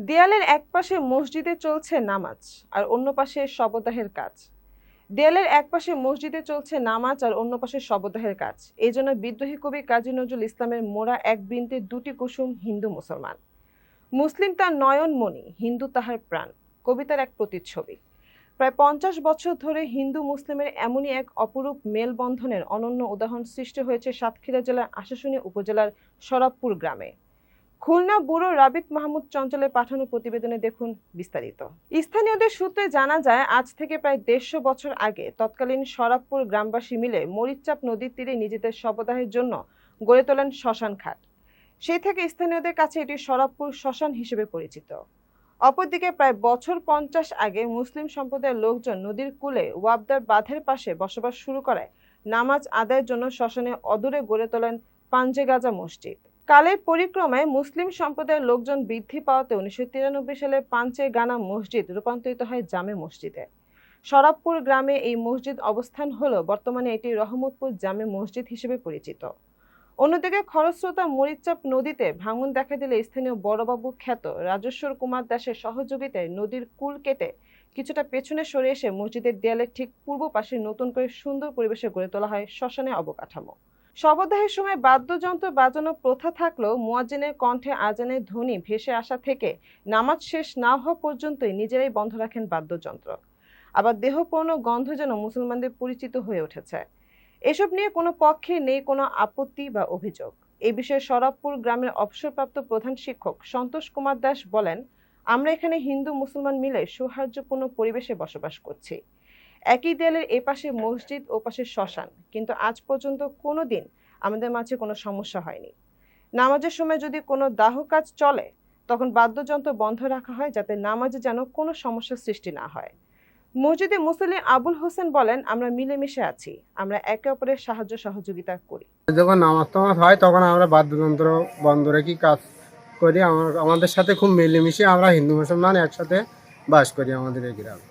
দেয়ালের একপাশে মসজিদে চলছে নামাজ আর অন্য পাশে শবদাহের কাজ। দেয়ালের একপাশে মসজিদে চলছে নামাজ আর অন্য পাশে শবদাহের কাজ। এই জন্য বিদ্রোহী কবি কাজী নজরুল ইসলামের মোরা এক বৃন্তে দুটি কুসুম হিন্দু মুসলমান। মুসলিম তার নয়ন মণি, হিন্দু তাহার প্রাণ, কবিতার এক প্রতিচ্ছবি। প্রায় 50 বছর ধরে হিন্দু মুসলিমের এমনই এক অপরূপ মেলবন্ধনের অনন্য উদাহরণ সৃষ্টি হয়েছে সাতক্ষীরা জেলার আশাশুনি উপজেলার সরাবপুর গ্রামে। খুলনা ব্যুরো রাবিত মাহমুদ চঞ্চলের পাঠানো প্রতিবেদনে দেখুন বিস্তারিত। স্থানীয়দের সূত্রে জানা যায়, আজ থেকে প্রায় 150 বছর আগে তৎকালীন সরাবপুর গ্রামবাসী মিলে মরিচচাপ নদীর তীরে নিজেদের শবদাহের জন্য গড়ে তোলেন শ্মশান ঘাট। সেই থেকে স্থানীয়দের কাছে এটি সরাবপুর শ্মশান হিসেবে পরিচিত। অপরদিকে প্রায় বছর 50 আগে মুসলিম সম্প্রদায়ের লোকজন নদীর কূলে ওয়াবদার বাঁধের পাশে বসবাস শুরু করায় নামাজ আদায়ের জন্য শ্মশানে অদূরে গড়ে তোলেন পাঞ্জেগাজা মসজিদ। কালের পরিক্রমায় মুসলিম সম্প্রদায়ের লোকজন বৃদ্ধি পাওয়াতে 1993 সালে পাঞ্চে গানা মসজিদ রূপান্তরিত হয় জামে মসজিদে। সরাবপুর গ্রামে এই মসজিদ অবস্থান হলেও বর্তমানে এটি রহমতপুর জামে মসজিদ হিসেবে পরিচিত। অন্যদিকে খরস্রোতা মরিচচাপ নদীতে ভাঙন দেখা দিলে স্থানীয় বড়বাবু খ্যাত রাজেশ্বর কুমার দাসের সহযোগিতায় নদীর কূল কেটে কিছুটা পেছনে সরে এসে মসজিদের দেয়ালের ঠিক পূর্ব পাশে নতুন করে সুন্দর পরিবেশে গড়ে তোলা হয় শ্মশানে অবকাঠামো। শবদাহের সময় বাদ্যযন্ত্র বাজানো প্রথা থাকলেও মুয়াজ্জিনের কণ্ঠে আজানের ধ্বনি ভেসে আসা থেকে নামাজ শেষ না হওয়া পর্যন্তই নিজেরাই বন্ধ রাখেন বাদ্যযন্ত্র। আবার দেহপূর্ণ গন্ধ যেন মুসলমানদের পরিচিত হয়ে উঠেছে। এসব নিয়ে কোনো পক্ষে নেই কোনো আপত্তি বা অভিযোগ। এই বিষয়ে সরাবপুর গ্রামের অবসরপ্রাপ্ত প্রধান শিক্ষক সন্তোষ কুমার দাস বলেন, আমরা এখানে হিন্দু মুসলমান মিলে সৌহার্দ্যপূর্ণ পরিবেশে বসবাস করছি। একই দেয়ালের এপাশে মসজিদ ও পাশে শ্মশান, কিন্তু আজ পর্যন্ত কোনো দিন আমাদের মাঝে কোনো সমস্যা হয়নি। নামাজের সময় যদি কোনো দাহ কাজ চলে, তখন বাদ্যযন্ত্র বন্ধ রাখা হয় যাতে নামাজে যেন কোনো সমস্যার সৃষ্টি না হয়। মসজিদে মুসল্লি আবুল হোসেন বলেন, আমরা মিলেমিশে আছি, আমরা একে অপরের সাহায্য সহযোগিতা করি। যখন নামাজ টামাজ হয় তখন আমরা বাদ্যযন্ত্র বন্ধ রেখে কাজ করি। আমাদের সাথে খুব মিলেমিশে আমরা হিন্দু মুসলমান একসাথে বাস করি আমাদের এই গ্রামে।